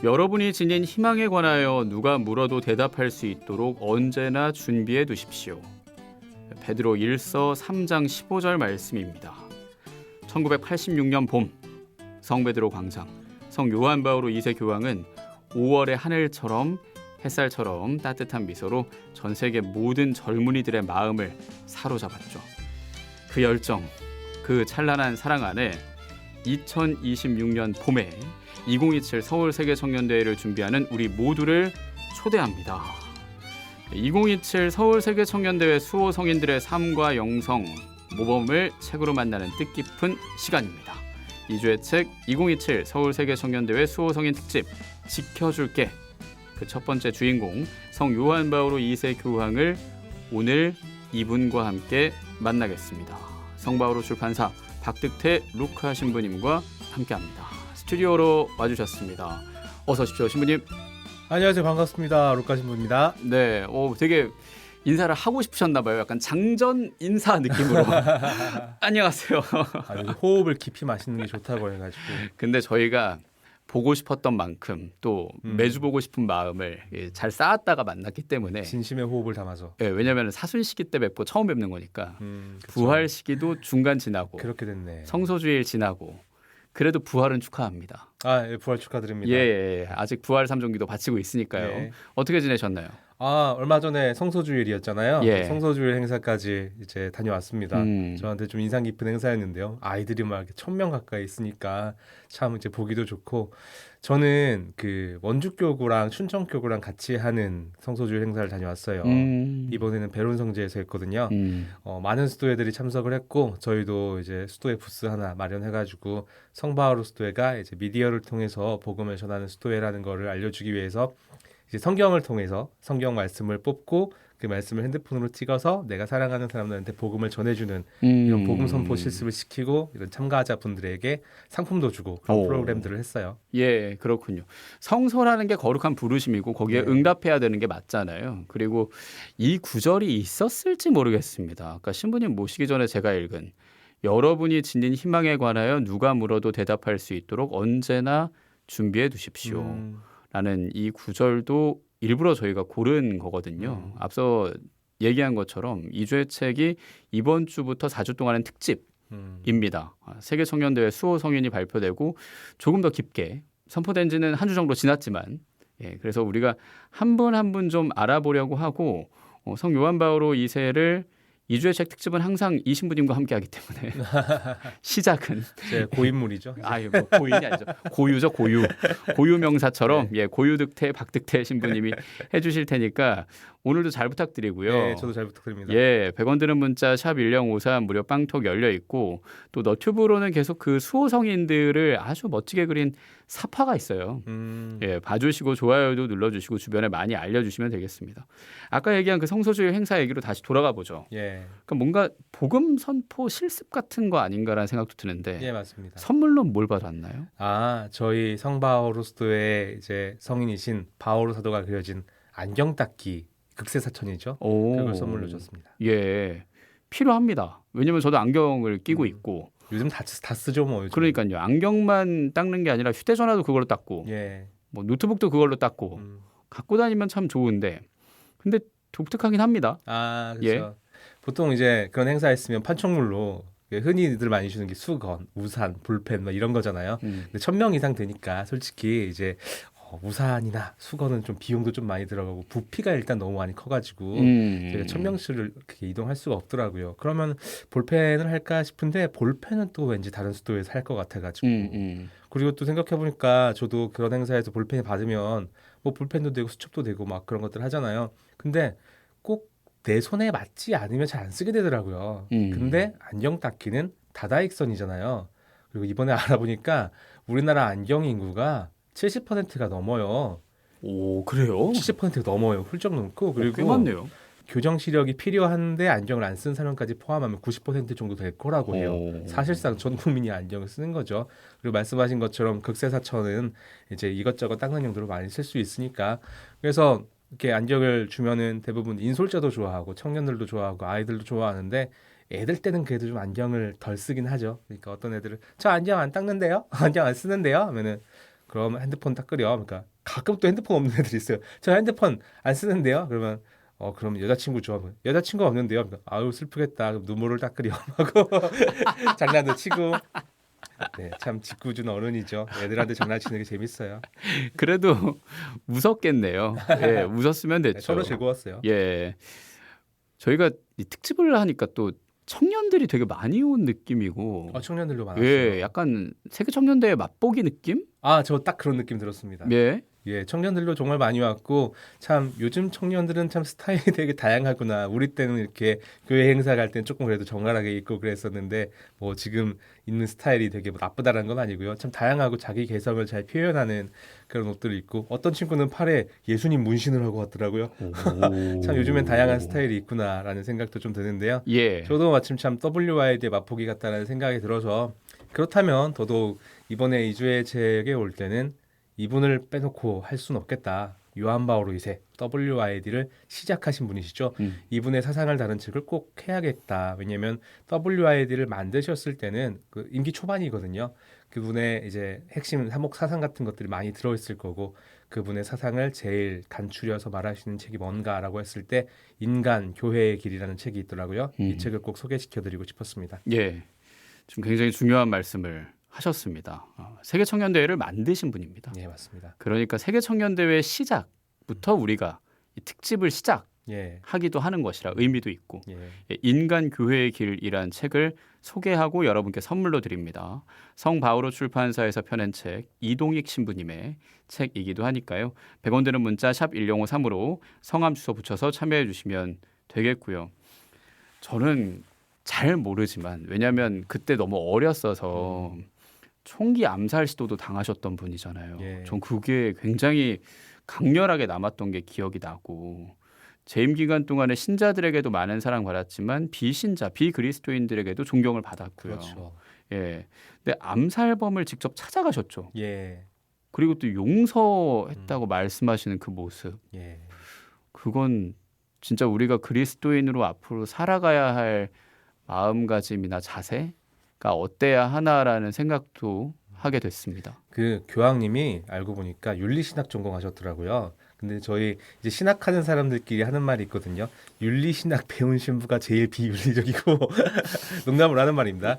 여러분이 지닌 희망에 관하여 누가 물어도 대답할 수 있도록 언제나 준비해 두십시오. 베드로 1서 3장 15절 말씀입니다. 1986년 봄 성 베드로 광장 성 요한 바오로 2세 교황은 5월의 하늘처럼 햇살처럼 따뜻한 미소로 전 세계 모든 젊은이들의 마음을 사로잡았죠. 그 열정, 그 찬란한 사랑 안에 2026년 봄에 2027 서울 세계청년대회를 준비하는 우리 모두를 초대합니다. 2027 서울 세계청년대회 수호 성인들의 삶과 영성, 모범을 책으로 만나는 뜻깊은 시간입니다. 2주의 책 2027 서울 세계청년대회 수호 성인 특집 지켜줄게. 그 첫 번째 주인공 성 요한 바오로 2세 교황을 오늘 이분과 함께 만나겠습니다. 성 바오로 출판사 박득태 루카 신부님과 함께합니다. 스튜디오로 와주셨습니다. 어서 오십시오, 신부님. 안녕하세요, 반갑습니다. 루카 신부입니다. 네, 되게 인사를 하고 싶으셨나 봐요. 약간 장전 인사 느낌으로. 안녕하세요. 호흡을 깊이 마시는 게 좋다고 해가지고. 근데 저희가 보고 싶었던 만큼 또 매주 보고 싶은 마음을 잘 쌓았다가 만났기 때문에 진심의 호흡을 담아서. 네, 왜냐하면 사순 시기 때 뵙고 처음 뵙는 거니까 부활 시기도 중간 지나고 그렇게 됐네. 성소주일 지나고 그래도 부활은 축하합니다. 예, 부활 축하드립니다. 예, 아직 부활 삼종기도 바치고 있으니까요. 네. 어떻게 지내셨나요? 얼마 전에 성소주일이었잖아요. 예. 성소주일 행사까지 이제 다녀왔습니다. 저한테 좀 인상 깊은 행사였는데요. 아이들이 막 1,000명 가까이 있으니까 참 이제 보기도 좋고, 저는 그 원주교구랑 춘천교구랑 같이 하는 성소주일 행사를 다녀왔어요. 이번에는 배론성지에서 했거든요. 많은 수도회들이 참석을 했고, 저희도 이제 수도회 부스 하나 마련해가지고 성바오로 수도회가 이제 미디어를 통해서 복음을 전하는 수도회라는 거를 알려주기 위해서 이제 성경을 통해서 성경 말씀을 뽑고 그 말씀을 핸드폰으로 찍어서 내가 사랑하는 사람들한테 복음을 전해주는 이런 복음 선포 실습을 시키고 이런 참가자 분들에게 상품도 주고 그런 프로그램들을 했어요. 예, 그렇군요. 성소라는 게 거룩한 부르심이고 거기에 응답해야 되는 게 맞잖아요. 그리고 이 구절이 있었을지 모르겠습니다. 아까 신부님 모시기 전에 제가 읽은 여러분이 지닌 희망에 관하여 누가 물어도 대답할 수 있도록 언제나 준비해 두십시오. 라는 이 구절도 일부러 저희가 고른 거거든요. 앞서 얘기한 것처럼 2주의 책이 이번 주부터 4주 동안은 특집입니다. 세계청년대회 수호 성인이 발표되고 조금 더 깊게 선포된 지는 한 주 정도 지났지만 그래서 우리가 한 분 한 분 좀 알아보려고 하고 성 요한 바오로 2세를 2주의 책 특집은 항상 이 신부님과 함께하기 때문에 시작은 제 고인물이죠. 뭐 고인이 아니죠. 고유죠, 고유 명사처럼 고유득태 박득태 신부님이 해주실 테니까 오늘도 잘 부탁드리고요. 네, 저도 잘 부탁드립니다. 100원 드는 문자 샵 1053 무료 빵톡 열려 있고 또 너튜브로는 계속 그 수호 성인들을 아주 멋지게 그린 사파가 있어요. 봐주시고 좋아요도 눌러주시고 주변에 많이 알려주시면 되겠습니다. 아까 얘기한 그 성소주일 행사 얘기로 다시 돌아가 보죠. 그러니까 뭔가 복음 선포 실습 같은 거 아닌가라는 생각도 드는데. 예, 맞습니다. 선물로 뭘 받았나요? 저희 성바오로 수도의 이제 성인이신 바오로 사도가 그려진 안경 닦기 극세사천이죠. 그걸 선물로 줬습니다. 예, 필요합니다. 왜냐면 저도 안경을 끼고 있고 요즘 다 쓰죠 뭐. 요즘. 그러니까요. 안경만 닦는 게 아니라 휴대전화도 그걸로 닦고 뭐 노트북도 그걸로 닦고 갖고 다니면 참 좋은데 근데 독특하긴 합니다. 그렇죠. 보통 이제 그런 행사 있으면 판촉물로 흔히들 많이 주는 게 수건, 우산, 볼펜 뭐 이런 거잖아요. 근데 1,000명 이상 되니까 솔직히 이제 우산이나 수건은 좀 비용도 좀 많이 들어가고 부피가 일단 너무 많이 커가지고 저희가 1,000명씩을 이동할 수가 없더라고요. 그러면 볼펜을 할까 싶은데 볼펜은 또 왠지 다른 수도에서 할 것 같아가지고 그리고 또 생각해보니까 저도 그런 행사에서 볼펜을 받으면 뭐 볼펜도 되고 수첩도 되고 막 그런 것들 하잖아요. 근데 꼭 내 손에 맞지 않으면 잘 안 쓰게 되더라고요. 근데 안경 닦기는 다다익선이잖아요. 그리고 이번에 알아보니까 우리나라 안경 인구가 70%가 넘어요. 오, 그래요? 70%가 넘어요. 훌쩍 넘고. 그리고 꽤 많네요. 교정 시력이 필요한데 안경을 안 쓴 사람까지 포함하면 90% 정도 될 거라고 해요. 사실상 전 국민이 안경을 쓰는 거죠. 그리고 말씀하신 것처럼 극세사천은 이제 이것저것 닦는 용도로 많이 쓸 수 있으니까. 그래서 이렇게 안경을 주면은 대부분 인솔자도 좋아하고 청년들도 좋아하고 아이들도 좋아하는데 애들 때는 그래도 좀 안경을 덜 쓰긴 하죠. 그러니까 어떤 애들은 저 안경 안 닦는데요? 안경 안 쓰는데요? 하면은 그럼 핸드폰 닦으려. 그러니까 가끔 또 핸드폰 없는 애들이 있어요. 저 핸드폰 안 쓰는데요. 그러면 그럼 여자친구 줘. 여자친구가 없는데요. 아유 슬프겠다. 그럼 눈물을 닦으렴 하고 장난도 치고. 네, 참 짓궂은 어른이죠. 애들한테 장난치는 게 재밌어요. 그래도 웃었겠네요. 예, 웃었으면 네, 됐죠. 서로 즐거웠어요. 예, 저희가 이 특집을 하니까 또 청년들이 되게 많이 온 느낌이고, 청년들도 많았어요. 예, 약간 세계 청년대회 맛보기 느낌? 저 딱 그런 느낌 들었습니다. 예, 예, 청년들도 정말 많이 왔고 참 요즘 청년들은 참 스타일이 되게 다양하구나. 우리 때는 이렇게 교회 행사 갈 때는 조금 그래도 정갈하게 입고 그랬었는데 뭐 지금 입는 스타일이 되게 뭐 나쁘다는 건 아니고요. 참 다양하고 자기 개성을 잘 표현하는 그런 옷들을 입고 어떤 친구는 팔에 예수님 문신을 하고 왔더라고요. 참 요즘엔 다양한 스타일이 있구나라는 생각도 좀 드는데요. 예, 저도 마침 참 WYD의 맛보기 같다라는 생각이 들어서 그렇다면 더더욱 이번에 이주의 책에 올 때는 이분을 빼놓고 할 수는 없겠다. 요한 바오로 2세 WID를 시작하신 분이시죠. 이분의 사상을 다룬 책을 꼭 해야겠다. 왜냐하면 WID를 만드셨을 때는 그 임기 초반이거든요. 그분의 이제 핵심 사목 사상 같은 것들이 많이 들어있을 거고 그분의 사상을 제일 간추려서 말할 수 있는 책이 뭔가라고 했을 때 인간 교회의 길이라는 책이 있더라고요. 이 책을 꼭 소개시켜드리고 싶었습니다. 예, 지금 굉장히 중요한 말씀을 하셨습니다. 세계 청년대회를 만드신 분입니다. 네, 맞습니다. 그러니까 세계 청년대회 시작부터 우리가 이 특집을 시작하기도 예, 하는 것이라 의미도 있고, 예. 인간 교회의 길이란 책을 소개하고 여러분께 선물로 드립니다. 성바오로 출판사에서 펴낸 책, 이동익 신부님의 책이기도 하니까요. 100원 드는 문자 샵 1053으로 성함 주소 붙여서 참여해 주시면 되겠고요. 저는 잘 모르지만 왜냐하면 그때 너무 어렸어서 총기 암살 시도도 당하셨던 분이잖아요. 예. 전 그게 굉장히 강렬하게 남았던 게 기억이 나고 재임 기간 동안에 신자들에게도 많은 사랑받았지만 비신자, 비그리스도인들에게도 존경을 받았고요. 그렇죠. 예. 근데 암살범을 직접 찾아가셨죠. 예, 그리고 또 용서했다고 말씀하시는 그 모습. 예. 그건 진짜 우리가 그리스도인으로 앞으로 살아가야 할 마음가짐이나 자세가 어때야 하나라는 생각도 하게 됐습니다. 그 교황님이 알고 보니까 윤리신학 전공하셨더라고요. 근데 저희 이제 신학하는 사람들끼리 하는 말이 있거든요. 윤리신학 배운 신부가 제일 비윤리적이고 농담으로 하는 말입니다.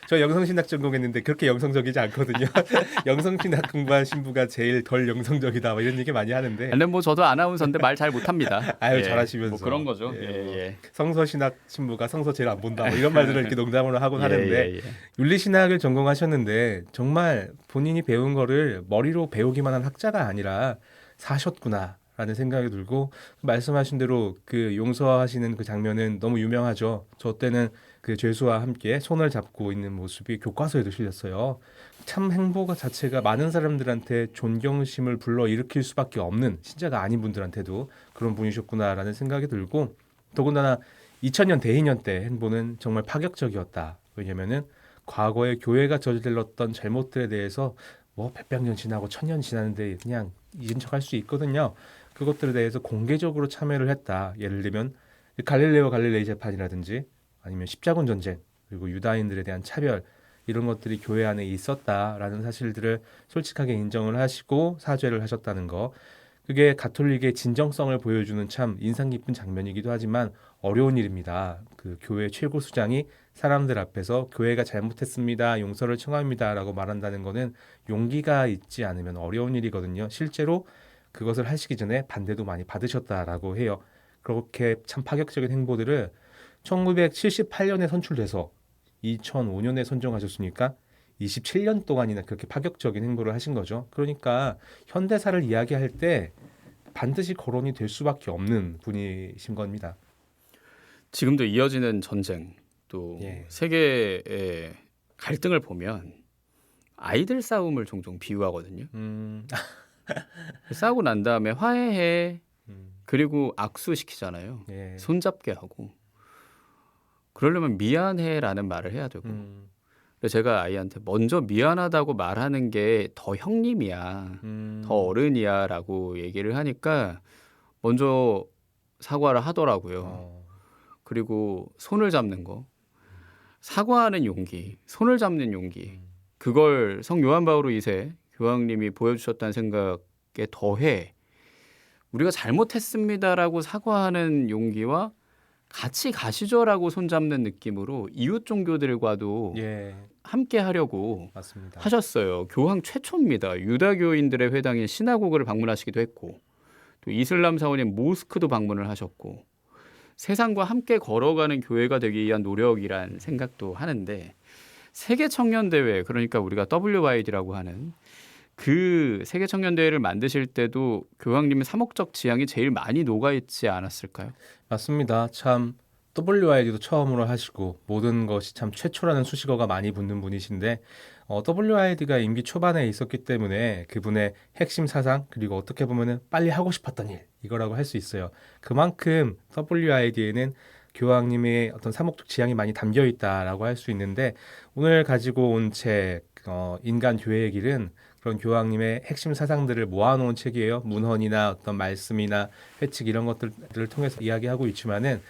저 영성신학 전공했는데 그렇게 영성적이지 않거든요. 영성신학 공부한 신부가 제일 덜 영성적이다. 뭐 이런 얘기 많이 하는데. 근데 뭐 저도 아나운서인데 말 잘 못합니다. 아유 예, 잘하시면서. 뭐 그런 거죠. 예, 예, 뭐 예. 성서신학 신부가 성서 제일 안 본다. 뭐 이런 말들을 이렇게 농담으로 하곤 하는데. 예, 예. 윤리신학을 전공하셨는데 정말 본인이 배운 거를 머리로 배우기만 한 학자가 아니라 사셨구나라는 생각이 들고 말씀하신 대로 그 용서하시는 그 장면은 너무 유명하죠. 저 때는 그 죄수와 함께 손을 잡고 있는 모습이 교과서에도 실렸어요. 참 행보 자체가 많은 사람들한테 존경심을 불러일으킬 수밖에 없는 신자가 아닌 분들한테도 그런 분이셨구나라는 생각이 들고 더군다나 2000년 대희년 때 행보는 정말 파격적이었다. 왜냐면은 과거에 교회가 저질렀던 잘못들에 대해서 뭐 100년 지나고 1000년 지났는데 그냥 잊은 척할 수 있거든요. 그것들에 대해서 공개적으로 참여를 했다. 예를 들면 갈릴레오 갈릴레이 재판이라든지 아니면 십자군 전쟁 그리고 유다인들에 대한 차별 이런 것들이 교회 안에 있었다라는 사실들을 솔직하게 인정을 하시고 사죄를 하셨다는 거. 그게 가톨릭의 진정성을 보여주는 참 인상 깊은 장면이기도 하지만 어려운 일입니다. 그 교회 최고 수장이 사람들 앞에서 교회가 잘못했습니다. 용서를 청합니다라고 말한다는 거는 용기가 있지 않으면 어려운 일이거든요. 실제로 그것을 하시기 전에 반대도 많이 받으셨다라고 해요. 그렇게 참 파격적인 행보들을 1978년에 선출돼서 2005년에 선정하셨으니까 27년 동안이나 그렇게 파격적인 행보를 하신 거죠. 그러니까 현대사를 이야기할 때 반드시 거론이 될 수밖에 없는 분이신 겁니다. 지금도 이어지는 전쟁 또 예. 세계의 갈등을 보면 아이들 싸움을 종종 비유하거든요. 싸우고 난 다음에 화해해 그리고 악수시키잖아요. 예. 손잡게 하고 그러려면 미안해라는 말을 해야 되고 그래서 제가 아이한테 먼저 미안하다고 말하는 게 더 형님이야 더 어른이야라고 얘기를 하니까 먼저 사과를 하더라고요. 그리고 손을 잡는 거 사과하는 용기 손을 잡는 용기 그걸 성 요한 바오로 2세 교황님이 보여주셨다는 생각이 게 더해 우리가 잘못했습니다라고 사과하는 용기와 같이 가시죠라고 손잡는 느낌으로 이웃 종교들과도 예, 함께 하려고 맞습니다. 하셨어요. 교황 최초입니다. 유다교인들의 회당인 시나고그를 방문하시기도 했고 또 이슬람 사원인 모스크도 방문을 하셨고 세상과 함께 걸어가는 교회가 되기 위한 노력이란 생각도 하는데 세계 청년 대회 그러니까 우리가 WYD라고 하는 그 세계 청년 대회를 만드실 때도 교황님의 사목적 지향이 제일 많이 녹아 있지 않았을까요? 맞습니다. 참 WID도 처음으로 하시고 모든 것이 참 최초라는 수식어가 많이 붙는 분이신데 WID가 임기 초반에 있었기 때문에 그분의 핵심 사상 그리고 어떻게 보면은 빨리 하고 싶었던 일 이거라고 할 수 있어요. 그만큼 WID에는 교황님의 어떤 사목적 지향이 많이 담겨 있다라고 할 수 있는데 오늘 가지고 온 책 인간 교회의 길은 그런 교황님의 핵심 사상들을 모아놓은 책이에요. 문헌이나 어떤 말씀이나 회칙 이런 것들을 통해서 이야기하고 있지만은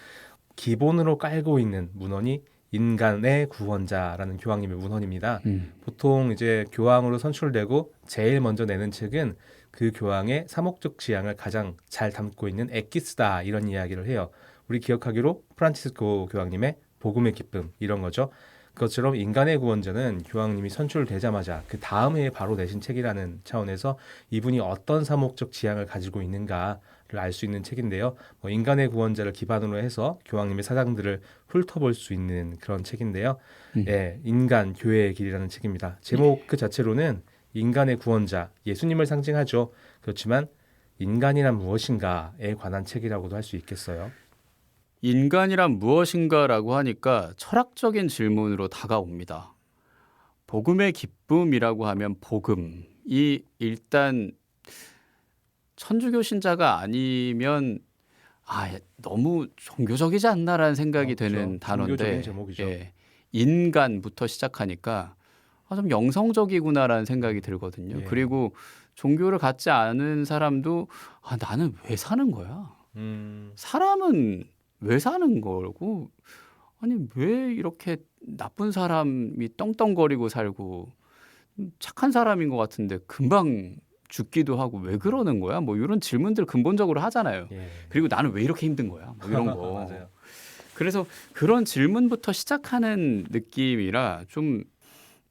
기본으로 깔고 있는 문헌이 인간의 구원자라는 교황님의 문헌입니다. 보통 이제 교황으로 선출되고 제일 먼저 내는 책은 그 교황의 사목적 지향을 가장 잘 담고 있는 엑기스다 이런 이야기를 해요. 우리 기억하기로 프란치스코 교황님의 복음의 기쁨 이런 거죠. 그것처럼 인간의 구원자는 교황님이 선출되자마자 그 다음 해에 바로 내신 책이라는 차원에서 이분이 어떤 사목적 지향을 가지고 있는가를 알 수 있는 책인데요. 인간의 구원자를 기반으로 해서 교황님의 사상들을 훑어볼 수 있는 그런 책인데요. 예, 인간 교회의 길이라는 책입니다. 제목 그 자체로는 인간의 구원자, 예수님을 상징하죠. 그렇지만 인간이란 무엇인가에 관한 책이라고도 할 수 있겠어요. 인간이란 무엇인가라고 하니까 철학적인 질문으로 다가옵니다. 복음의 기쁨이라고 하면 복음이 일단 천주교 신자가 아니면 너무 종교적이지 않나라는 생각이 되는 단어인데 종교적인 제목이죠. 예, 인간부터 시작하니까 좀 영성적이구나라는 생각이 들거든요. 예. 그리고 종교를 갖지 않은 사람도 나는 왜 사는 거야? 사람은 왜 사는 거고 아니 왜 이렇게 나쁜 사람이 떵떵거리고 살고 착한 사람인 것 같은데 금방 죽기도 하고 왜 그러는 거야? 뭐 이런 질문들 근본적으로 하잖아요. 예. 그리고 나는 왜 이렇게 힘든 거야? 뭐 이런 거. 맞아요. 그래서 그런 질문부터 시작하는 느낌이라 좀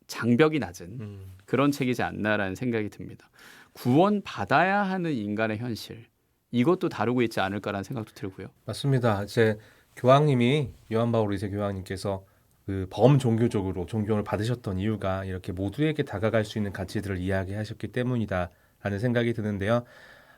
장벽이 낮은 그런 책이지 않나라는 생각이 듭니다. 구원 받아야 하는 인간의 현실 이것도 다루고 있지 않을까라는 생각도 들고요. 맞습니다. 이제 교황님이 요한 바울 2세 교황님께서 그 범종교적으로 존경을 받으셨던 이유가 이렇게 모두에게 다가갈 수 있는 가치들을 이야기하셨기 때문이다라는 생각이 드는데요.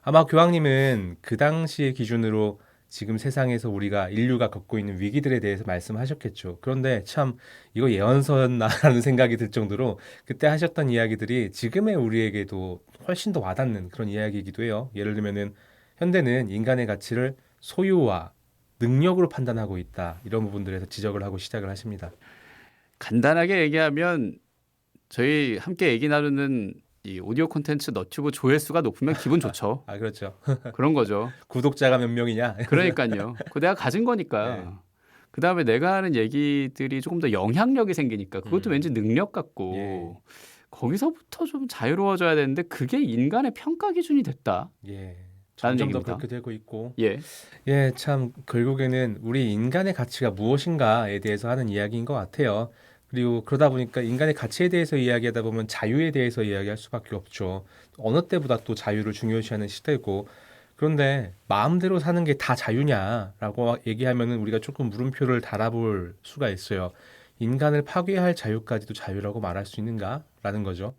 아마 교황님은 그 당시의 기준으로 지금 세상에서 우리가 인류가 겪고 있는 위기들에 대해서 말씀하셨겠죠. 그런데 참 이거 예언서였나라는 생각이 들 정도로 그때 하셨던 이야기들이 지금의 우리에게도 훨씬 더 와닿는 그런 이야기이기도 해요. 예를 들면은 현대는 인간의 가치를 소유와 능력으로 판단하고 있다. 이런 부분들에서 지적을 하고 시작을 하십니다. 간단하게 얘기하면 저희 함께 얘기 나누는 이 오디오 콘텐츠 너튜브 조회수가 높으면 기분 좋죠. 그렇죠. 그런 거죠. 구독자가 몇 명이냐? 그러니까요. 그 내가 가진 거니까. 네. 그다음에 내가 하는 얘기들이 조금 더 영향력이 생기니까 그것도 왠지 능력 같고 예. 거기서부터 좀 자유로워져야 되는데 그게 인간의 평가 기준이 됐다. 예. 라는 점점 더 얘기입니다. 그렇게 되고 있고. 예. 예, 참 결국에는 우리 인간의 가치가 무엇인가에 대해서 하는 이야기인 것 같아요. 그리고 그러다 보니까 인간의 가치에 대해서 이야기하다 보면 자유에 대해서 이야기할 수밖에 없죠. 어느 때보다 또 자유를 중요시하는 시대고 그런데 마음대로 사는 게 다 자유냐라고 얘기하면은 우리가 조금 물음표를 달아볼 수가 있어요. 인간을 파괴할 자유까지도 자유라고 말할 수 있는가라는 거죠.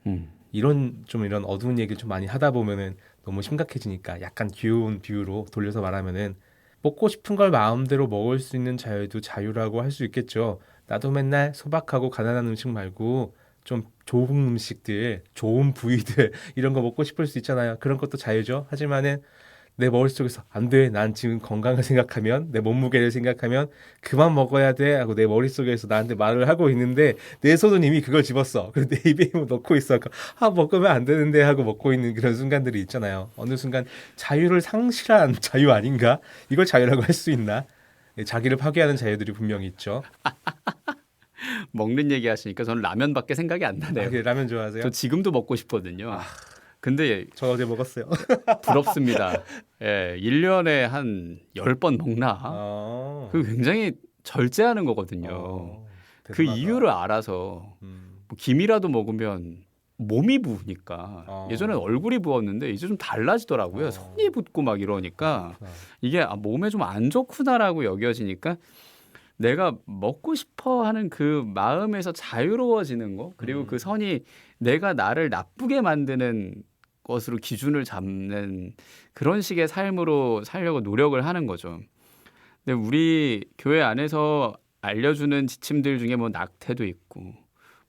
이런 어두운 얘기를 좀 많이 하다 보면은 너무 심각해지니까 약간 귀여운 비유로 돌려서 말하면은 먹고 싶은 걸 마음대로 먹을 수 있는 자유도 자유라고 할 수 있겠죠. 나도 맨날 소박하고 가난한 음식 말고 좀 좋은 음식들, 좋은 부위들 이런 거 먹고 싶을 수 있잖아요. 그런 것도 자유죠. 하지만은 내 머릿속에서 안 돼. 난 지금 건강을 생각하면 내 몸무게를 생각하면 그만 먹어야 돼 하고 내 머릿속에서 나한테 말을 하고 있는데 내 손은 이미 그걸 집었어. 그리고 내 입에 넣고 있어. 먹으면 안 되는데 하고 먹고 있는 그런 순간들이 있잖아요. 어느 순간 자유를 상실한 자유 아닌가? 이걸 자유라고 할 수 있나? 자기를 파괴하는 자유들이 분명히 있죠. 먹는 얘기 하시니까 저는 라면밖에 생각이 안 나네요. 라면 좋아하세요? 저 지금도 먹고 싶거든요. 근데 저 어제 먹었어요. 부럽습니다. 예, 1년에 한 10번 먹나? 그 굉장히 절제하는 거거든요. 그 대단하다. 이유를 알아서 뭐 김이라도 먹으면 몸이 부으니까 예전엔 얼굴이 부었는데 이제 좀 달라지더라고요. 손이 붓고 막 이러니까 이게 몸에 좀 안 좋구나라고 여겨지니까 내가 먹고 싶어 하는 그 마음에서 자유로워지는 거 그리고 그 선이 내가 나를 나쁘게 만드는 것으로 기준을 잡는 그런 식의 삶으로 살려고 노력을 하는 거죠. 근데 우리 교회 안에서 알려주는 지침들 중에 뭐 낙태도 있고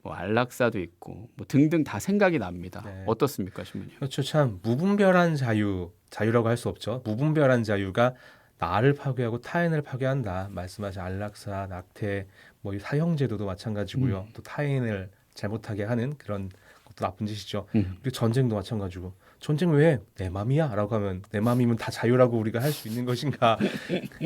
뭐 안락사도 있고 뭐 등등 다 생각이 납니다. 네. 어떻습니까, 신부님? 그렇죠. 참 무분별한 자유라고 할 수 없죠. 무분별한 자유가 나를 파괴하고 타인을 파괴한다. 말씀하신 안락사, 낙태, 뭐 이 사형제도도 마찬가지고요. 또 타인을 잘못하게 하는 그런 것도 나쁜 짓이죠. 그리고 전쟁도 마찬가지고 전쟁 왜 내 맘이야? 라고 하면 내 맘이면 다 자유라고 우리가 할 수 있는 것인가?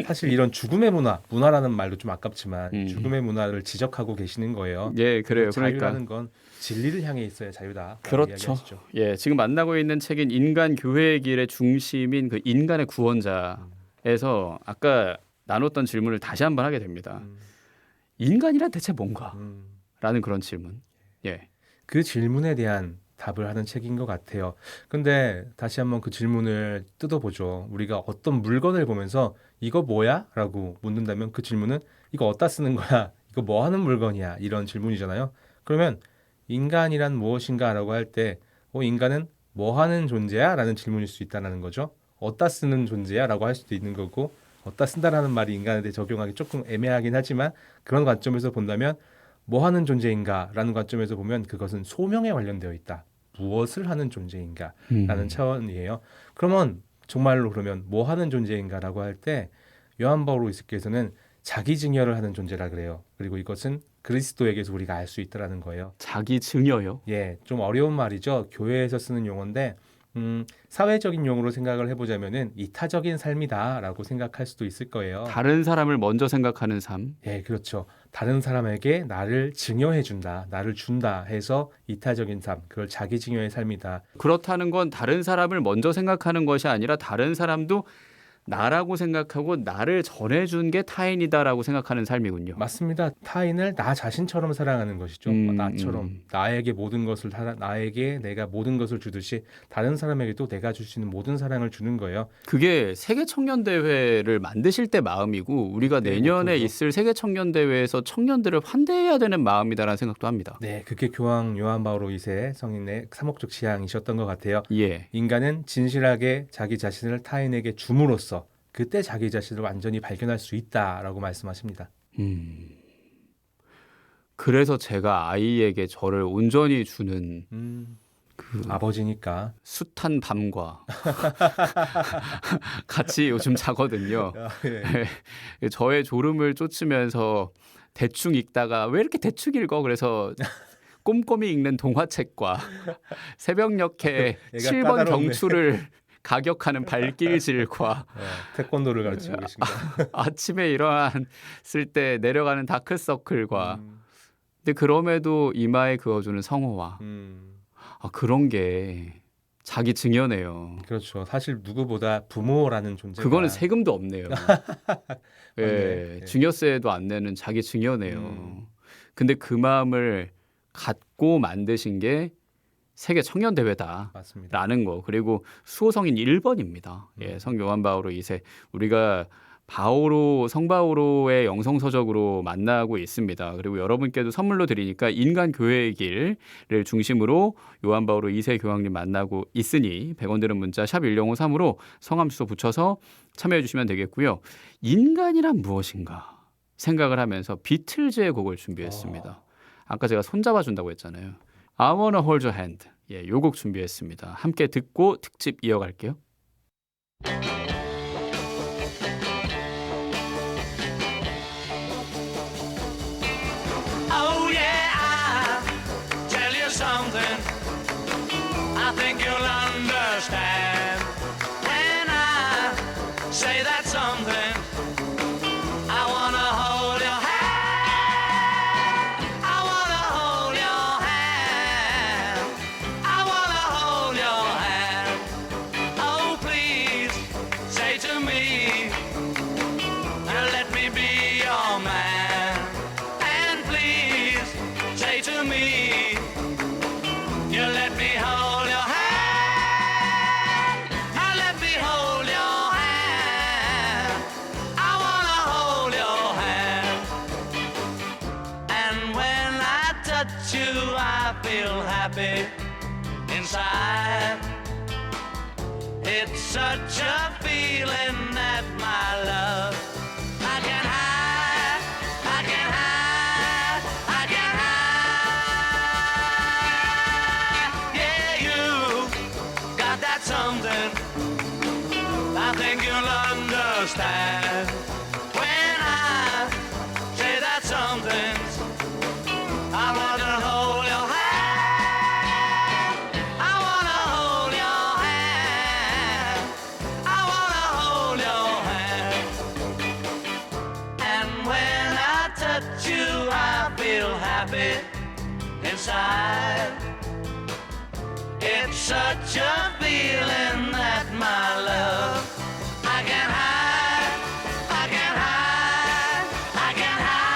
사실 이런 죽음의 문화라는 말도 좀 아깝지만 죽음의 문화를 지적하고 계시는 거예요. 예, 그래요. 자유라는 그러니까 건 진리를 향해 있어야 자유다. 그렇죠. 예, 지금 만나고 있는 책인 인간 교회의 길의 중심인 그 인간의 구원자에서 아까 나눴던 질문을 다시 한번 하게 됩니다. 인간이란 대체 뭔가? 라는 그런 질문. 예. 그 질문에 대한 답을 하는 책인 것 같아요. 근데 다시 한번 그 질문을 뜯어보죠. 우리가 어떤 물건을 보면서 이거 뭐야? 라고 묻는다면 그 질문은 이거 어디다 쓰는 거야? 이거 뭐 하는 물건이야? 이런 질문이잖아요. 그러면 인간이란 무엇인가? 라고 할 때 인간은 뭐 하는 존재야? 라는 질문일 수 있다는 거죠. 어디다 쓰는 존재야? 라고 할 수도 있는 거고 어디다 쓴다라는 말이 인간한테 적용하기 조금 애매하긴 하지만 그런 관점에서 본다면 뭐 하는 존재인가 라는 관점에서 보면 그것은 소명에 관련되어 있다. 무엇을 하는 존재인가 라는 차원이에요. 그러면 정말로 그러면 뭐 하는 존재인가 라고 할 때 요한 바오로 이스께서는 자기 증여를 하는 존재라 그래요. 그리고 이것은 그리스도에게서 우리가 알 수 있다라는 거예요. 자기 증여요? 예, 좀 어려운 말이죠. 교회에서 쓰는 용어인데 사회적인 용어로 생각을 해보자면은 이타적인 삶이다라고 생각할 수도 있을 거예요. 다른 사람을 먼저 생각하는 삶. 예, 그렇죠. 다른 사람에게 나를 증여해 준다, 나를 준다 해서 이타적인 삶, 그걸 자기 증여의 삶이다. 그렇다는 건 다른 사람을 먼저 생각하는 것이 아니라 다른 사람도 나라고 생각하고 나를 전해준 게 타인이다라고 생각하는 삶이군요. 맞습니다. 타인을 나 자신처럼 사랑하는 것이죠. 나처럼 나에게 모든 것을 나에게 내가 모든 것을 주듯이 다른 사람에게도 내가 줄 수 있는 모든 사랑을 주는 거예요. 그게 세계 청년 대회를 만드실 때 마음이고 우리가 내년에 있을 세계 청년 대회에서 청년들을 환대해야 되는 마음이다라는 생각도 합니다. 네, 그게 교황 요한 바오로 2세 성인의 사목적 지향이셨던 것 같아요. 예. 인간은 진실하게 자기 자신을 타인에게 줌으로써 그때 자기 자신을 완전히 발견할 수 있다라고 말씀하십니다. 그래서 제가 아이에게 저를 온전히 주는 그 아버지니까 숱한 밤과 같이 요즘 자거든요. 예. 저의 졸음을 쫓으면서 대충 읽다가 왜 이렇게 대충 읽어? 그래서 꼼꼼히 읽는 동화책과 새벽녘에 7번 까다롭네. 경추를 가격하는 발길질과 태권도를 가르치고 계신가? 아침에 일어났을 때 내려가는 다크서클과 근데 그럼에도 이마에 그어주는 성호와 그런 게 자기 증여네요. 그렇죠. 사실 누구보다 부모라는 존재가 그거는 세금도 없네요. 예, 네. 증여세도 안 내는 자기 증여네요. 근데 그 마음을 갖고 만드신 게 세계 청년 대회다라는 맞습니다. 거. 그리고 수호성인 1번입니다. 예, 성 요한 바오로 2세. 우리가 성 바오로의 영성 서적으로 만나고 있습니다. 그리고 여러분께도 선물로 드리니까 인간 교회의 길을 중심으로 요한 바오로 2세 교황님 만나고 있으니 100원 드는 문자 샵 1053으로 성함 주소 붙여서 참여해 주시면 되겠고요. 인간이란 무엇인가 생각을 하면서 비틀즈의 곡을 준비했습니다. 아까 제가 손잡아 준다고 했잖아요. I wanna hold your hand. 예, 요 곡 준비했습니다. 함께 듣고 특집 이어갈게요. Oh yeah, I'll tell you something I think you'll understand when I say that something. I wanna hold your hand. I wanna hold your hand. I wanna hold your hand. to me, now let me be your man. And please say to me, you let me hold your hand. Now let me hold your hand. I wanna hold your hand. And when I touch you, I feel happy inside. It's such a feeling that my love I can't hide, I can't hide, I can't hide. Yeah, you got that something I think you'll understand when I say that something. I want to hold your hand. I want to hold your hand. I want to hold your hand. And when I touch you, I feel happy inside. It's such a feeling that my love I can't hide, I can't hide, I can't hide.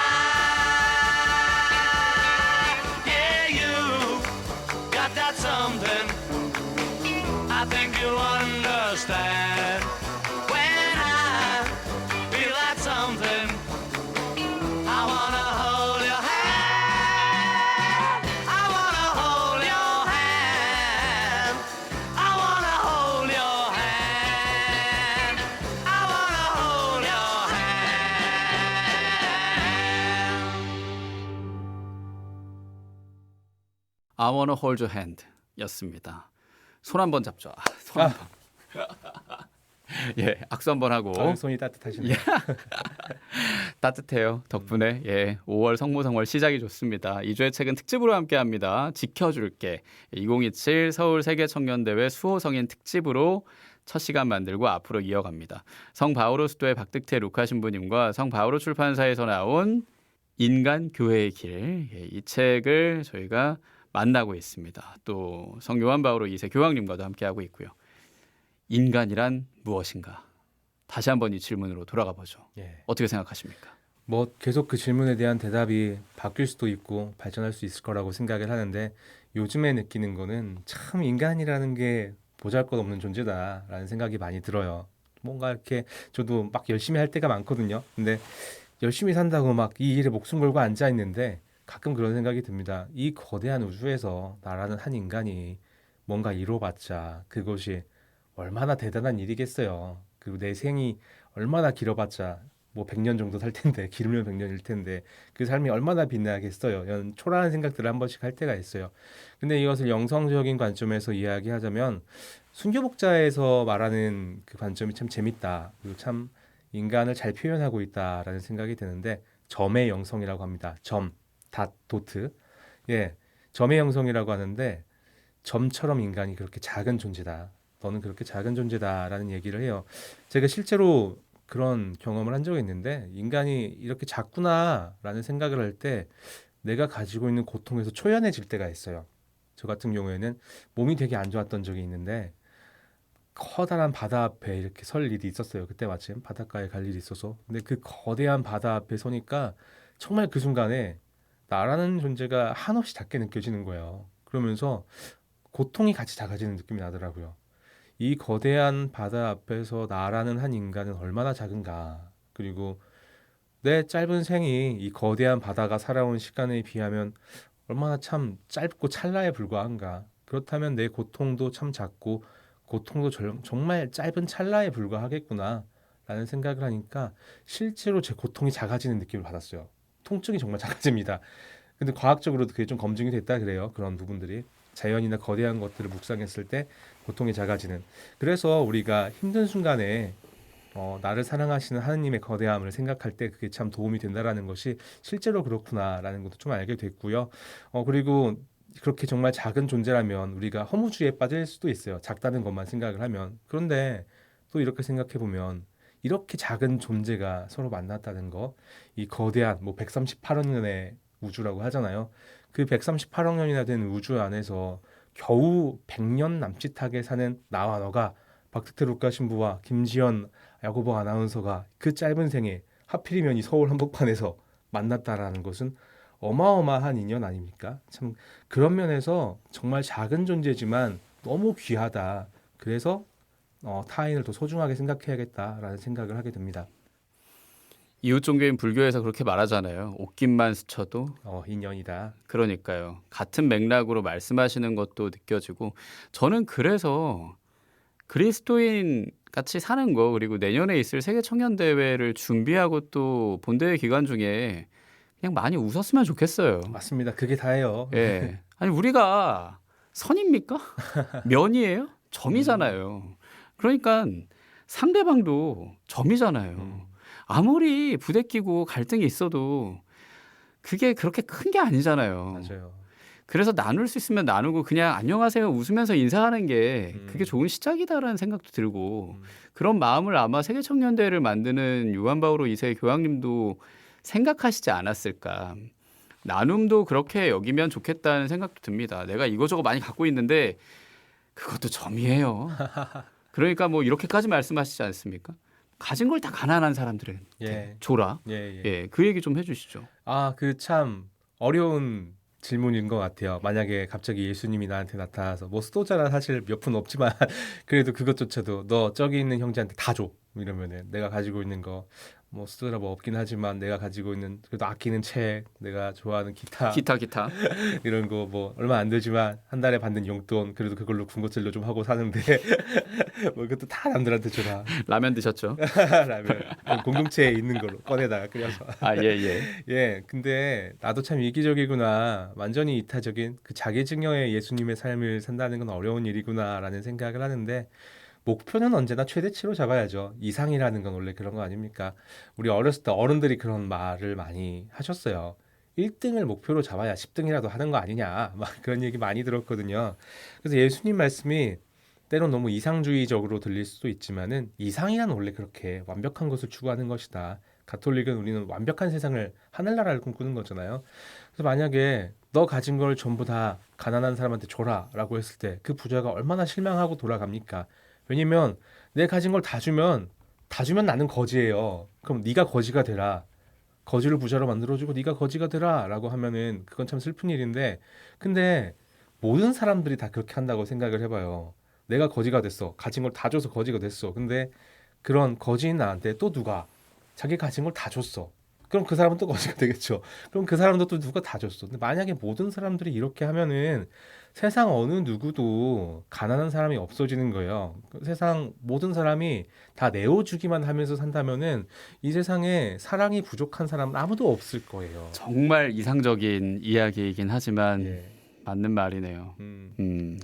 Yeah, you got that something I think you understand. When I feel that something, I wanna hold your hand. I wanna hold your hand. I wanna hold your hand. I wanna hold your hand. I wanna hold your hand 였습니다. 손 한번 잡죠. 손 한번. 예, 악수 한번 하고. 손이 따뜻하시네요. 따뜻해요. 덕분에 5월 성모성월 시작이 좋습니다. 2주의 책은 특집으로 함께합니다. 지켜줄게. 2027 서울 세계청년대회 수호성인 특집으로 첫 시간 만들고 앞으로 이어갑니다. 성바오로 수도의 박득태 루카 신부님과 성바오로 출판사에서 나온 인간 교회의 길, 이 책을 저희가 만나고 있습니다. 또 성요한 바오로 2세 교황님과도 함께하고 있고요. 인간이란 무엇인가? 다시 한번 이 질문으로 돌아가 보죠. 예. 어떻게 생각하십니까? 뭐 계속 그 질문에 대한 대답이 바뀔 수도 있고 발전할 수 있을 거라고 생각을 하는데 요즘에 느끼는 거는 참 인간이라는 게 보잘것없는 존재다라는 생각이 많이 들어요. 뭔가 이렇게 저도 막 열심히 할 때가 많거든요. 근데 열심히 산다고 막 이 일에 목숨 걸고 앉아 있는데 가끔 그런 생각이 듭니다. 이 거대한 우주에서 나라는 한 인간이 뭔가 이뤄봤자 그것이 얼마나 대단한 일이겠어요. 그리고 내 생이 얼마나 길어봤자 뭐 100년 정도 살 텐데 길으면 100년일 텐데 그 삶이 얼마나 빛나겠어요. 이런 초라한 생각들을 한 번씩 할 때가 있어요. 근데 이것을 영성적인 관점에서 이야기하자면 순교복자에서 말하는 그 관점이 참 재밌다. 그리고 참 인간을 잘 표현하고 있다라는 생각이 드는데 점의 영성이라고 합니다. 점, 닷, 도트. 예, 점의 영성이라고 하는데 점처럼 인간이 그렇게 작은 존재다. 너는 그렇게 작은 존재다라는 얘기를 해요. 제가 실제로 그런 경험을 한 적이 있는데 인간이 이렇게 작구나라는 생각을 할 때 내가 가지고 있는 고통에서 초연해질 때가 있어요. 저 같은 경우에는 몸이 되게 안 좋았던 적이 있는데 커다란 바다 앞에 이렇게 설 일이 있었어요. 그때 마침 바닷가에 갈 일이 있어서. 근데 그 거대한 바다 앞에 서니까 정말 그 순간에 나라는 존재가 한없이 작게 느껴지는 거예요. 그러면서 고통이 같이 작아지는 느낌이 나더라고요. 이 거대한 바다 앞에서 나라는 한 인간은 얼마나 작은가. 그리고 내 짧은 생이 이 거대한 바다가 살아온 시간에 비하면 얼마나 참 짧고 찰나에 불과한가. 그렇다면 내 고통도 참 작고 고통도 정말 짧은 찰나에 불과하겠구나 라는 생각을 하니까 실제로 제 고통이 작아지는 느낌을 받았어요. 통증이 정말 작아집니다. 근데 과학적으로도 그게 좀 검증이 됐다 그래요. 그런 부분들이 자연이나 거대한 것들을 묵상했을 때 고통이 작아지는. 그래서 우리가 힘든 순간에 나를 사랑하시는 하느님의 거대함을 생각할 때 그게 참 도움이 된다라는 것이 실제로 그렇구나라는 것도 좀 알게 됐고요. 그리고 그렇게 정말 작은 존재라면 우리가 허무주의에 빠질 수도 있어요. 작다는 것만 생각을 하면. 그런데 또 이렇게 생각해 보면 이렇게 작은 존재가 서로 만났다는 거, 이 거대한 뭐 138억 년의 우주라고 하잖아요. 그 138억 년이나 된 우주 안에서 겨우 100년 남짓하게 사는 나와 너가 박득태 루카 신부와 김지연 야고보 아나운서가 그 짧은 생에 하필이면 이 서울 한복판에서 만났다라는 것은 어마어마한 인연 아닙니까? 참 그런 면에서 정말 작은 존재지만 너무 귀하다. 그래서 타인을 더 소중하게 생각해야겠다라는 생각을 하게 됩니다. 이웃 종교인 불교에서 그렇게 말하잖아요. 옷깃만 스쳐도. 인연이다. 그러니까요. 같은 맥락으로 말씀하시는 것도 느껴지고 저는 그래서 그리스도인 같이 사는 거 그리고 내년에 있을 세계 청년 대회를 준비하고 또 본대회 기간 중에 그냥 많이 웃었으면 좋겠어요. 맞습니다. 그게 다예요. 예. 아니 우리가 선입니까? 면이에요? 점이잖아요. 그러니까 상대방도 점이잖아요. 아무리 부대끼고 갈등이 있어도 그게 그렇게 큰 게 아니잖아요. 맞아요. 그래서 나눌 수 있으면 나누고 그냥 안녕하세요 웃으면서 인사하는 게 그게 좋은 시작이다라는 생각도 들고 그런 마음을 아마 세계청년대회를 만드는 요한 바오로 2세 교황님도 생각하시지 않았을까. 나눔도 그렇게 여기면 좋겠다는 생각도 듭니다. 내가 이거저거 많이 갖고 있는데 그것도 점이에요. 그러니까 뭐 이렇게까지 말씀하시지 않습니까? 가진 걸 다 가난한 사람들은 예. 줘라. 예. 예, 그 얘기 좀 해주시죠. 그 참 어려운 질문인 것 같아요. 만약에 갑자기 예수님이 나한테 나타나서 뭐 수도자라 사실 몇 푼 없지만 그래도 그것조차도 너 저기 있는 형제한테 다 줘. 이러면은 내가 가지고 있는 거 뭐 수도라 뭐 없긴 하지만 내가 가지고 있는 그래도 아끼는 책, 내가 좋아하는 기타 이런 거 뭐 얼마 안 되지만 한 달에 받는 용돈 그래도 그걸로 군것질로 좀 하고 사는데 뭐 이것도 다 남들한테 줘라. 라면 드셨죠? 라면 공동체에 있는 걸로 꺼내다가 끓여서. 예. 예, 근데 나도 참 이기적이구나. 완전히 이타적인 그 자기 증여의 예수님의 삶을 산다는 건 어려운 일이구나라는 생각을 하는데 목표는 언제나 최대치로 잡아야죠. 이상이라는 건 원래 그런 거 아닙니까? 우리 어렸을 때 어른들이 그런 말을 많이 하셨어요. 1등을 목표로 잡아야 10등이라도 하는 거 아니냐. 막 그런 얘기 많이 들었거든요. 그래서 예수님 말씀이 때론 너무 이상주의적으로 들릴 수도 있지만은 이상이란 원래 그렇게 완벽한 것을 추구하는 것이다. 가톨릭은 우리는 완벽한 세상을 하늘나라를 꿈꾸는 거잖아요. 그래서 만약에 너 가진 걸 전부 다 가난한 사람한테 줘라라고 했을 때 그 부자가 얼마나 실망하고 돌아갑니까? 왜냐면 내 가진 걸 다 주면 나는 거지예요. 그럼 네가 거지가 되라. 거지를 부자로 만들어주고 네가 거지가 되라라고 하면은 그건 참 슬픈 일인데 근데 모든 사람들이 다 그렇게 한다고 생각을 해봐요. 내가 거지가 됐어. 가진 걸 다 줘서 거지가 됐어. 근데 그런 거지인 나한테 또 누가 자기 가진 걸 다 줬어. 그럼 그 사람은 또 거지가 되겠죠. 그럼 그 사람도 또 누가 다 줬어. 근데 만약에 모든 사람들이 이렇게 하면은 세상 어느 누구도 가난한 사람이 없어지는 거예요. 세상 모든 사람이 다 내어주기만 하면서 산다면은 이 세상에 사랑이 부족한 사람은 아무도 없을 거예요. 정말 이상적인 이야기이긴 하지만 예. 맞는 말이네요.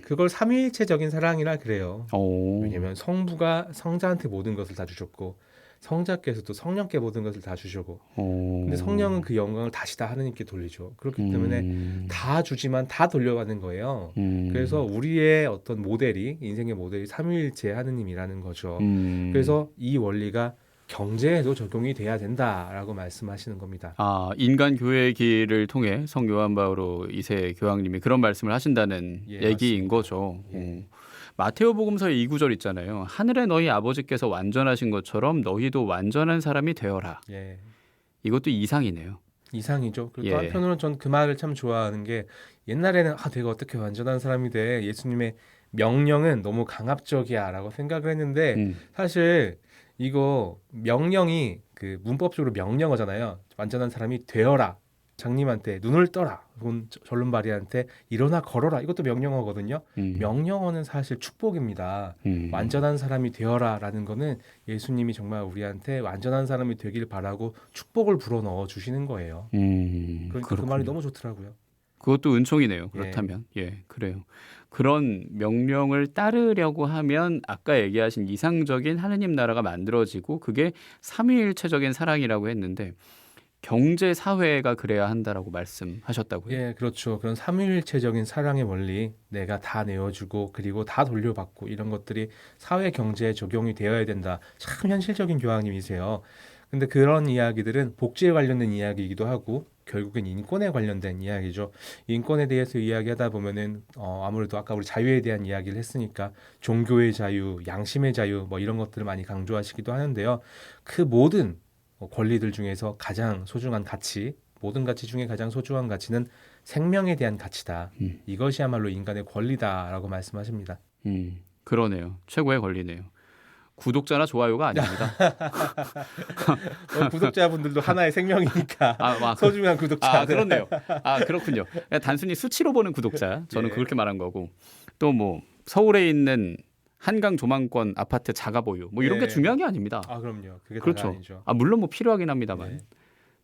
그걸 삼위일체적인 사랑이라 그래요. 오. 왜냐면 성부가 성자한테 모든 것을 다 주셨고 성자께서도 성령께 모든 것을 다 주시고 근데 성령은 그 영광을 다시 다 하느님께 돌리죠. 그렇기 때문에 다 주지만 다 돌려가는 거예요. 그래서 우리의 어떤 모델이 인생의 모델이 삼위일체 하느님이라는 거죠. 그래서 이 원리가 경제에도 적용이 돼야 된다라고 말씀하시는 겁니다. 인간 교회의 길을 통해 성 요한 바오로 2세 교황님이 그런 말씀을 하신다는 예, 얘기인 맞습니다. 거죠. 예. 마테오복음서의 2구절 있잖아요. 하늘에 너희 아버지께서 완전하신 것처럼 너희도 완전한 사람이 되어라. 예. 이것도 이상이네요. 이상이죠. 그리고 예. 또 한편으로는 전 그 말을 참 좋아하는 게 옛날에는 내가 어떻게 완전한 사람이 돼? 예수님의 명령은 너무 강압적이야라고 생각을 했는데 사실 이거 명령이 그 문법적으로 명령어잖아요. 완전한 사람이 되어라. 장님한테 눈을 떠라. 혹은 절름발이한테 일어나 걸어라. 이것도 명령어거든요. 명령어는 사실 축복입니다. 완전한 사람이 되어라라는 거는 예수님이 정말 우리한테 완전한 사람이 되길 바라고 축복을 불어넣어 주시는 거예요. 그러니까 그 말이 너무 좋더라고요. 그것도 은총이네요. 그렇다면 그래요. 그런 명령을 따르려고 하면 아까 얘기하신 이상적인 하느님 나라가 만들어지고 그게 삼위일체적인 사랑이라고 했는데 경제 사회가 그래야 한다라고 말씀하셨다고요? 예, 그렇죠. 그런 삼위일체적인 사랑의 원리, 내가 다 내어주고 그리고 다 돌려받고 이런 것들이 사회 경제에 적용이 되어야 된다. 참 현실적인 교황님이세요. 근데 그런 이야기들은 복지에 관련된 이야기이기도 하고 결국엔 인권에 관련된 이야기죠. 인권에 대해서 이야기하다 보면은 아무래도 아까 우리 자유에 대한 이야기를 했으니까 종교의 자유, 양심의 자유 뭐 이런 것들을 많이 강조하시기도 하는데요. 그 모든 권리들 중에서 가장 소중한 가치, 모든 가치 중에 가장 소중한 가치는 생명에 대한 가치다. 이것이야말로 인간의 권리다라고 말씀하십니다. 그러네요. 최고의 권리네요. 구독자나 좋아요가 아닙니다. 구독자분들도 하나의 생명이니까 막 소중한 구독자. 그렇네요. 그렇군요. 그냥 단순히 수치로 보는 구독자. 저는 예. 그렇게 말한 거고. 또 뭐 서울에 있는 한강 조망권 아파트 자가 보유 뭐 이런 게 예. 중요한 게 아닙니다. 그럼요. 그게 다가 그렇죠. 아니죠. 물론 뭐 필요하긴 합니다만 예.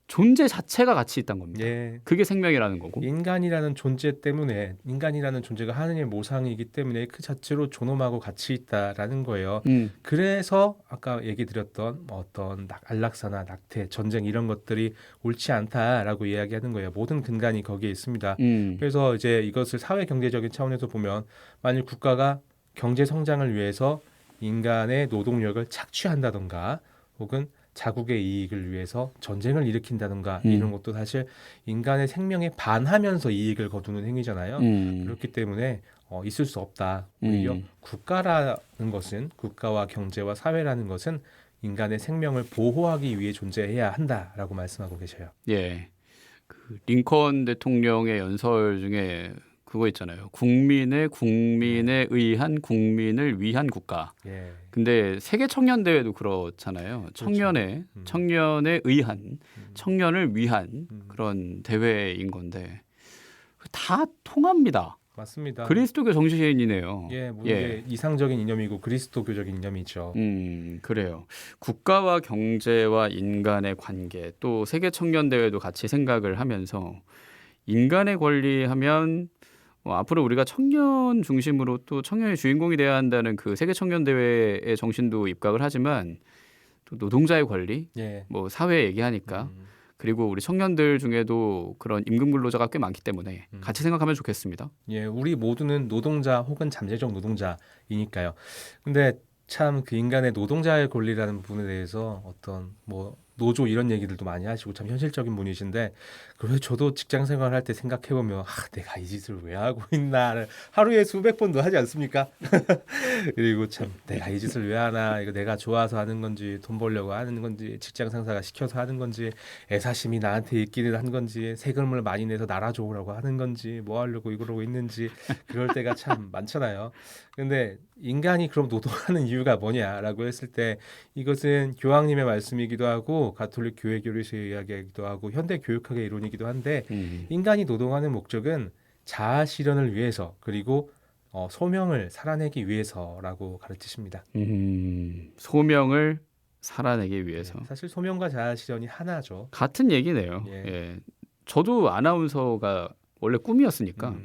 존재 자체가 가치 있다는 겁니다. 예. 그게 생명이라는 거고. 인간이라는 존재 때문에 인간이라는 존재가 하느님의 모상이기 때문에 그 자체로 존엄하고 가치 있다라는 거예요. 그래서 아까 얘기 드렸던 어떤 안락사나 낙태, 전쟁 이런 것들이 옳지 않다라고 이야기하는 거예요. 모든 근간이 거기에 있습니다. 그래서 이제 이것을 사회 경제적인 차원에서 보면 만일 국가가 경제 성장을 위해서 인간의 노동력을 착취한다던가 혹은 자국의 이익을 위해서 전쟁을 일으킨다든가 이런 것도 사실 인간의 생명에 반하면서 이익을 거두는 행위잖아요. 그렇기 때문에 있을 수 없다. 오히려 국가라는 것은 국가와 경제와 사회라는 것은 인간의 생명을 보호하기 위해 존재해야 한다라고 말씀하고 계셔요. 예. 그 링컨 대통령의 연설 중에 그거 있잖아요. 국민에 의한 국민을 위한 국가. 예. 근데 세계 청년 대회도 그렇잖아요. 청년에 의한 청년을 위한 그런 대회인 건데 다 통합니다. 맞습니다. 그리스도교 정신이네요. 예, 모든 게 이상적인 이념이고 그리스도교적인 이념이죠. 그래요. 국가와 경제와 인간의 관계 또 세계 청년 대회도 같이 생각을 하면서 인간의 권리하면 앞으로 우리가 청년 중심으로 또 청년의 주인공이 돼야 한다는 그 세계 청년 대회의 정신도 입각을 하지만 또 노동자의 권리, 예. 뭐 사회 얘기하니까 그리고 우리 청년들 중에도 그런 임금 근로자가 꽤 많기 때문에 같이 생각하면 좋겠습니다. 예, 우리 모두는 노동자 혹은 잠재적 노동자이니까요. 근데 참 그 인간의 노동자의 권리라는 부분에 대해서 어떤 뭐 노조 이런 얘기들도 많이 하시고 참 현실적인 분이신데 그래서 저도 직장 생활할 때 생각해 보면 내가 이 짓을 왜 하고 있나를 하루에 수백 번도 하지 않습니까? 그리고 참 내가 이 짓을 왜 하나 이거 내가 좋아서 하는 건지 돈 벌려고 하는 건지 직장 상사가 시켜서 하는 건지 애사심이 나한테 있기는 한 건지 세금을 많이 내서 나라 좋으라고 하는 건지 뭐 하려고 이러고 있는지 그럴 때가 참 많잖아요. 근데 인간이 그럼 노동하는 이유가 뭐냐라고 했을 때 이것은 교황님의 말씀이기도 하고 가톨릭 교회 교리서의 이야기이기도 하고 현대 교육학의 이론이기도 한데 인간이 노동하는 목적은 자아 실현을 위해서 그리고 소명을 살아내기 위해서라고 가르치십니다. 소명을 살아내기 위해서. 사실 소명과 자아 실현이 하나죠. 같은 얘기네요. 예. 예. 저도 아나운서가 원래 꿈이었으니까.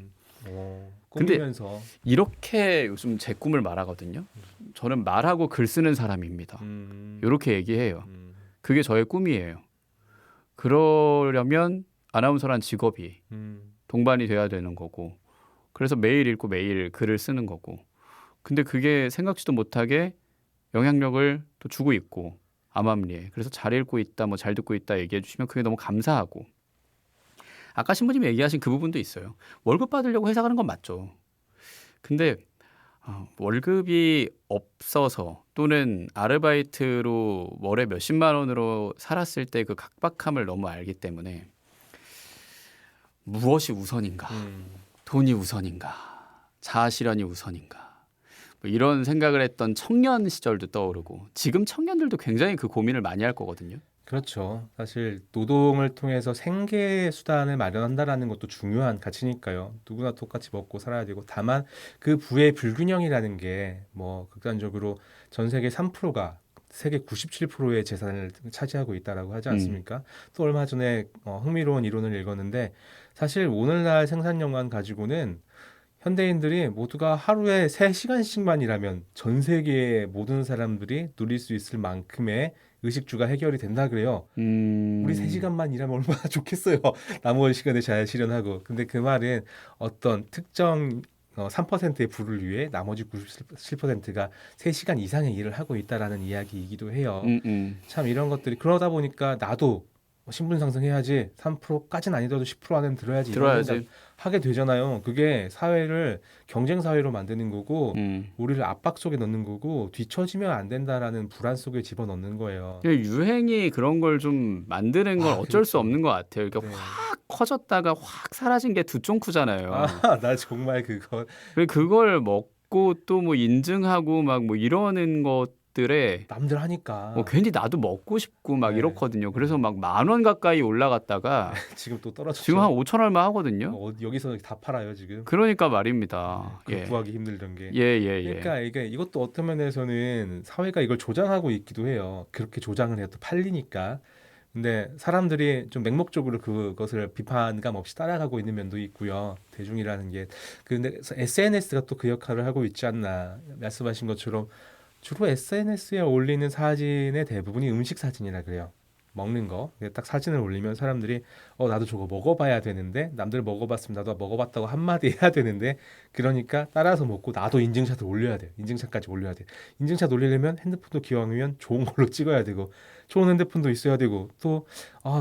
꾸미면서 이렇게 요즘 제 꿈을 말하거든요. 저는 말하고 글 쓰는 사람입니다. 이렇게 얘기해요. 그게 저의 꿈이에요. 그러려면 아나운서란 직업이 동반이 돼야 되는 거고 그래서 매일 읽고 매일 글을 쓰는 거고 근데 그게 생각지도 못하게 영향력을 또 주고 있고 암암리에 그래서 잘 읽고 있다 뭐 잘 듣고 있다 얘기해 주시면 그게 너무 감사하고 아까 신부님이 얘기하신 그 부분도 있어요. 월급 받으려고 회사 가는 건 맞죠. 근데 월급이 없어서 또는 아르바이트로 월에 몇십만 원으로 살았을 때 그 각박함을 너무 알기 때문에 무엇이 우선인가? 돈이 우선인가? 자아 실현이 우선인가? 뭐 이런 생각을 했던 청년 시절도 떠오르고 지금 청년들도 굉장히 그 고민을 많이 할 거거든요. 그렇죠. 사실 노동을 통해서 생계 수단을 마련한다라는 것도 중요한 가치니까요. 누구나 똑같이 먹고 살아야 되고 다만 그 부의 불균형이라는 게 뭐 극단적으로 전 세계 3%가 세계 97%의 재산을 차지하고 있다라고 하지 않습니까? 또 얼마 전에 흥미로운 이론을 읽었는데 사실 오늘날 생산력만 가지고는 현대인들이 모두가 하루에 3시간씩만 일하면 전 세계의 모든 사람들이 누릴 수 있을 만큼의 의식주가 해결이 된다 그래요. 우리 3시간만 일하면 얼마나 좋겠어요. 나머지 시간에 잘 실현하고. 근데 그 말은 어떤 특정 3%의 부를 위해 나머지 97%가 3시간 이상의 일을 하고 있다라는 이야기이기도 해요. 참 이런 것들이 그러다 보니까 나도 신분 상승해야지 3%까지는 아니더라도 10% 안에는 들어야지 이런 생각 들어야지. 하게 되잖아요. 그게 사회를 경쟁 사회로 만드는 거고 음. 우리를 압박 속에 넣는 거고 뒤처지면 안 된다라는 불안 속에 집어넣는 거예요. 유행이 그런 걸 좀 만드는 건 어쩔 수 그렇죠. 없는 것 같아요. 그러니까 네. 확 커졌다가 확 사라진 게 두 쫑쿠잖아요. 나 정말 그거 그리고 그걸 먹고 또 뭐 인증하고 막 뭐 이러는 것들에 남들 하니까 괜히 나도 먹고 싶고 막 네. 이렇거든요. 그래서 막 10,000원 가까이 올라갔다가 지금 또 떨어졌죠. 지금 한 5천 얼마 하거든요. 여기서 다 팔아요 지금. 그러니까 말입니다. 그 구하기 힘들던 게. 예. 그러니까 이것도 어떤 면에서는 사회가 이걸 조장하고 있기도 해요. 그렇게 조장을 해도 팔리니까. 근데 사람들이 좀 맹목적으로 그것을 비판감 없이 따라가고 있는 면도 있고요. 대중이라는 게. 근데 SNS가 또 그 역할을 하고 있지 않나. 말씀하신 것처럼 주로 SNS에 올리는 사진의 대부분이 음식 사진이라 그래요. 먹는 거. 딱 사진을 올리면 사람들이 나도 저거 먹어봐야 되는데 남들 먹어봤으면 나도 먹어봤다고 한마디 해야 되는데 그러니까 따라서 먹고 나도 인증샷을 올려야 돼. 인증샷까지 올려야 돼. 인증샷 올리려면 핸드폰도 기왕이면 좋은 걸로 찍어야 되고 좋은 핸드폰도 있어야 되고 또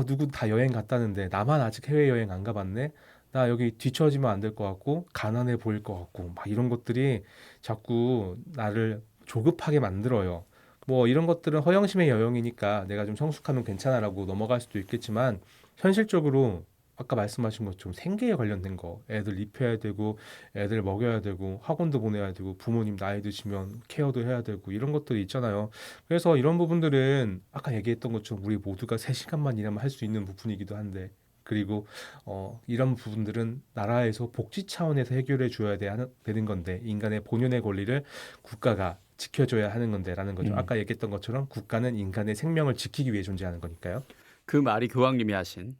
누구 다 여행 갔다는데 나만 아직 해외여행 안 가봤네. 나 여기 뒤처지면 안 될 것 같고 가난해 보일 것 같고 막 이런 것들이 자꾸 나를 조급하게 만들어요. 뭐 이런 것들은 허영심의 여영이니까 내가 좀 성숙하면 괜찮아라고 넘어갈 수도 있겠지만 현실적으로 아까 말씀하신 것처럼 생계에 관련된 거 애들 입혀야 되고 애들 먹여야 되고 학원도 보내야 되고 부모님 나이 드시면 케어도 해야 되고 이런 것들이 있잖아요. 그래서 이런 부분들은 아까 얘기했던 것처럼 우리 모두가 3시간만 일하면 할 수 있는 부분이기도 한데 그리고 이런 부분들은 나라에서 복지 차원에서 해결해 줘야 되는 건데 인간의 본연의 권리를 국가가 지켜줘야 하는 건데라는 거죠. 아까 얘기했던 것처럼 국가는 인간의 생명을 지키기 위해 존재하는 거니까요. 그 말이 교황님이 하신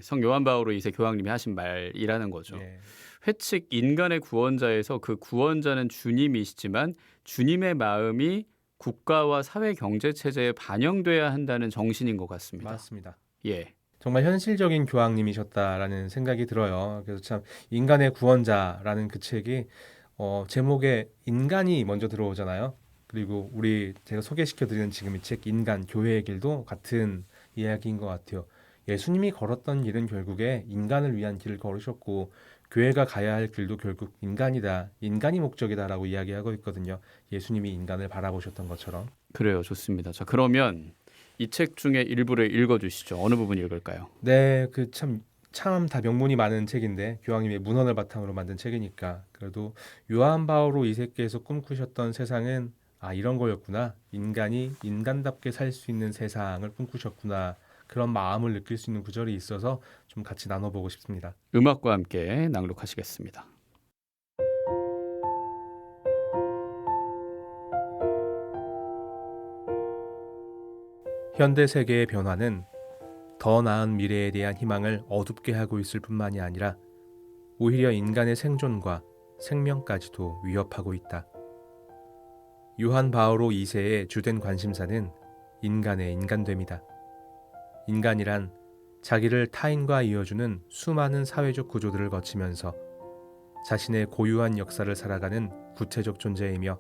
성 요한 바오로 2세 교황님이 하신 말이라는 거죠. 예. 회칙 인간의 구원자에서 그 구원자는 주님이시지만 주님의 마음이 국가와 사회 경제 체제에 반영돼야 한다는 정신인 것 같습니다. 맞습니다. 예. 정말 현실적인 교황님이셨다라는 생각이 들어요. 그래서 참 인간의 구원자라는 그 책이 제목에 인간이 먼저 들어오잖아요. 그리고 제가 소개시켜드리는 지금 이 책 인간 교회의 길도 같은 이야기인 것 같아요. 예수님이 걸었던 길은 결국에 인간을 위한 길을 걸으셨고 교회가 가야 할 길도 결국 인간이다. 인간이 목적이다라고 이야기하고 있거든요. 예수님이 인간을 바라보셨던 것처럼. 그래요. 좋습니다. 자, 그러면 이 책 중에 일부를 읽어주시죠. 어느 부분 읽을까요? 네, 참 다 명문이 많은 책인데 교황님의 문헌을 바탕으로 만든 책이니까 그래도 요한 바오로 2세께서 꿈꾸셨던 세상은 이런 거였구나. 인간이 인간답게 살 수 있는 세상을 꿈꾸셨구나. 그런 마음을 느낄 수 있는 구절이 있어서 좀 같이 나눠보고 싶습니다. 음악과 함께 낭독하시겠습니다. 현대 세계의 변화는 더 나은 미래에 대한 희망을 어둡게 하고 있을 뿐만이 아니라 오히려 인간의 생존과 생명까지도 위협하고 있다. 요한 바오로 2세의 주된 관심사는 인간의 인간됨이다. 인간이란 자기를 타인과 이어주는 수많은 사회적 구조들을 거치면서 자신의 고유한 역사를 살아가는 구체적 존재이며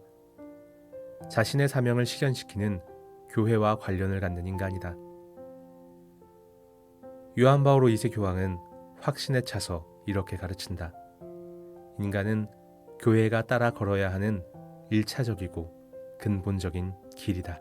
자신의 사명을 실현시키는 교회와 관련을 갖는 인간이다. 요한 바오로 2세 교황은 확신에 차서 이렇게 가르친다. 인간은 교회가 따라 걸어야 하는 1차적이고 근본적인 길이다.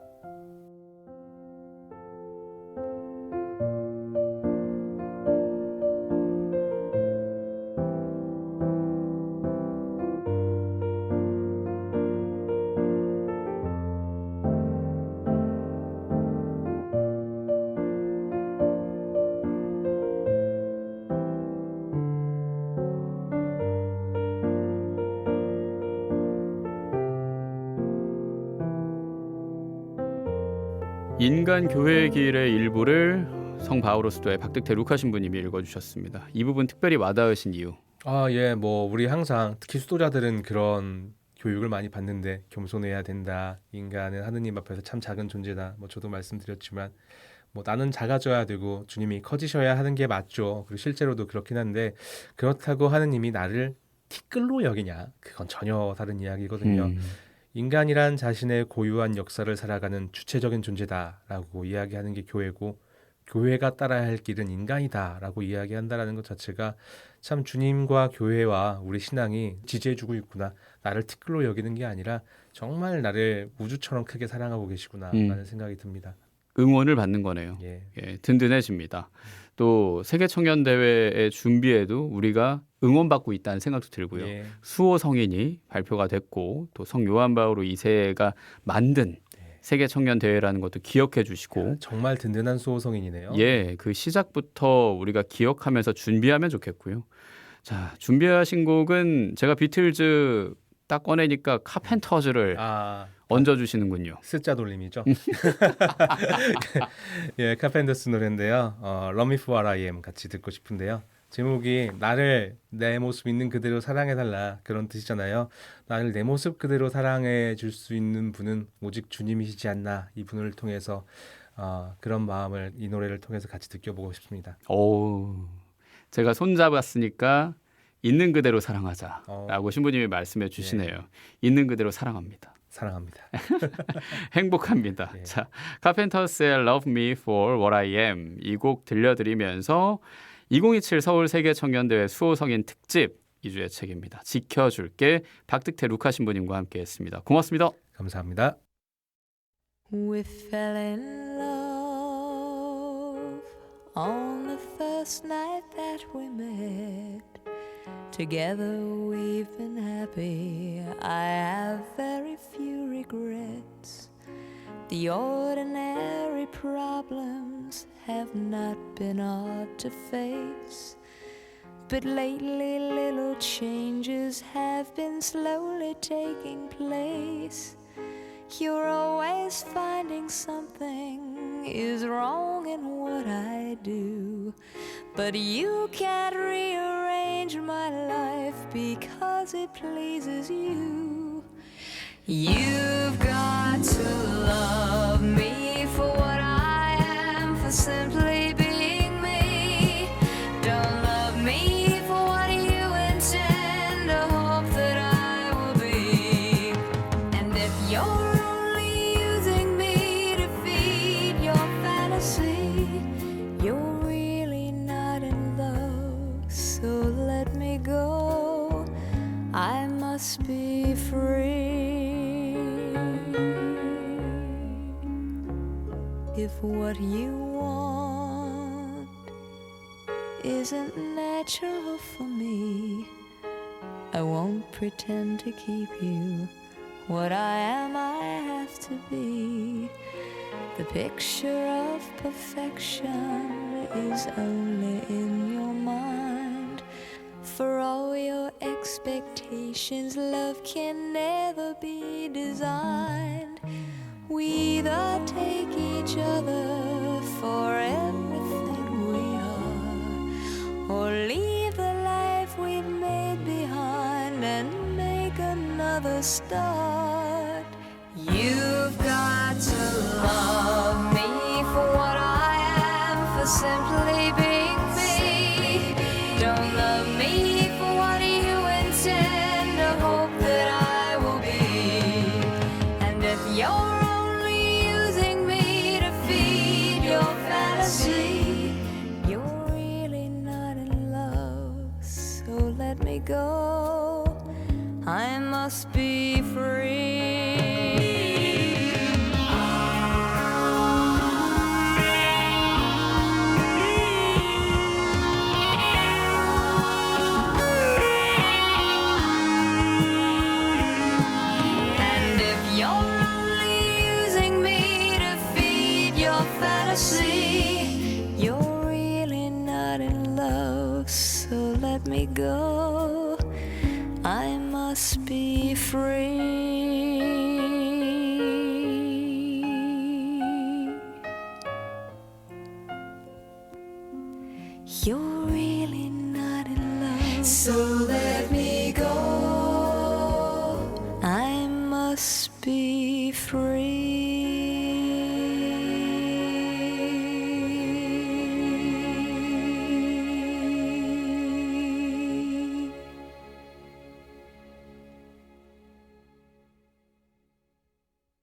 인간 교회의 길의 일부를 성 바오로 수도의 박득태 루카 신부님이 읽어주셨습니다. 이 부분 특별히 와닿으신 이유. 우리 항상 특히 수도자들은 그런 교육을 많이 받는데 겸손해야 된다. 인간은 하느님 앞에서 참 작은 존재다. 저도 말씀드렸지만 나는 작아져야 되고 주님이 커지셔야 하는 게 맞죠. 그리고 실제로도 그렇긴 한데 그렇다고 하느님이 나를 티끌로 여기냐? 그건 전혀 다른 이야기거든요. 인간이란 자신의 고유한 역사를 살아가는 주체적인 존재다라고 이야기하는 게 교회고, 교회가 따라야 할 길은 인간이다라고 이야기한다라는 것 자체가 참 주님과 교회와 우리 신앙이 지지해주고 있구나, 나를 티끌로 여기는 게 아니라 정말 나를 우주처럼 크게 사랑하고 계시구나라는 생각이 듭니다. 응원을 받는 거네요. 예. 예, 든든해집니다. 또 세계 청년 대회의 준비에도 우리가 응원받고 있다는 생각도 들고요. 예. 수호 성인이 발표가 됐고 또 성 요한 바오로 2세가 만든 세계 청년 대회라는 것도 기억해 주시고, 정말 든든한 수호성인이네요. 예, 그 시작부터 우리가 기억하면서 준비하면 좋겠고요. 자, 준비하신 곡은 제가 비틀즈 딱 꺼내니까 카펜터즈를 얹어주시는군요. 스자 돌림이죠. 예, 카펜터스 노래인데요. Love Me For What I Am 같이 듣고 싶은데요. 제목이 나를 내 모습 있는 그대로 사랑해달라, 그런 뜻이잖아요. 나를 내 모습 그대로 사랑해 줄 수 있는 분은 오직 주님이시지 않나, 이 분을 통해서 그런 마음을 이 노래를 통해서 같이 느껴보고 싶습니다. 오, 제가 손잡았으니까 있는 그대로 사랑하자라고 신부님이 말씀해 주시네요. 있는 그대로 사랑합니다. 사랑합니다. 행복합니다. 예. 자, 카펜터스의 Love Me For What I Am, 이 곡 들려드리면서 2027 서울 세계청년대회 수호성인 특집 2주의 책입니다. 지켜줄게, 박득태 루카 신부님과 함께했습니다. 고맙습니다. 감사합니다. We fell in love on the first night that we met. Together we've been happy. I have very few regrets. The ordinary problems have not been hard to face. But lately little changes have been slowly taking place. You're always finding something is wrong in what I do. But you can't rearrange my life because it pleases you. You've got to love me for what I am, for simply being me. Don't love me for what you intend or hope that I will be. And if you're only using me to feed your fantasy, you're really not in love. So let me go, I must be free. If what you want isn't natural for me, I won't pretend to keep you. What I am, I have to be. The picture of perfection is only in your mind. For all your expectations, love can never be designed. We either take each other for everything we are, or leave the life we've made behind and make another start. You've got to love me for what I am, for simply being me. Don't love me for what you intend or hope that I will be. And if you're only using me to feed your fantasy, you're really not in love. So let me go, I must be free. And if you're only using me to feed your fantasy, you're really not in love. So let me go, I must be free. You're really not in love. So let me go, I must be free.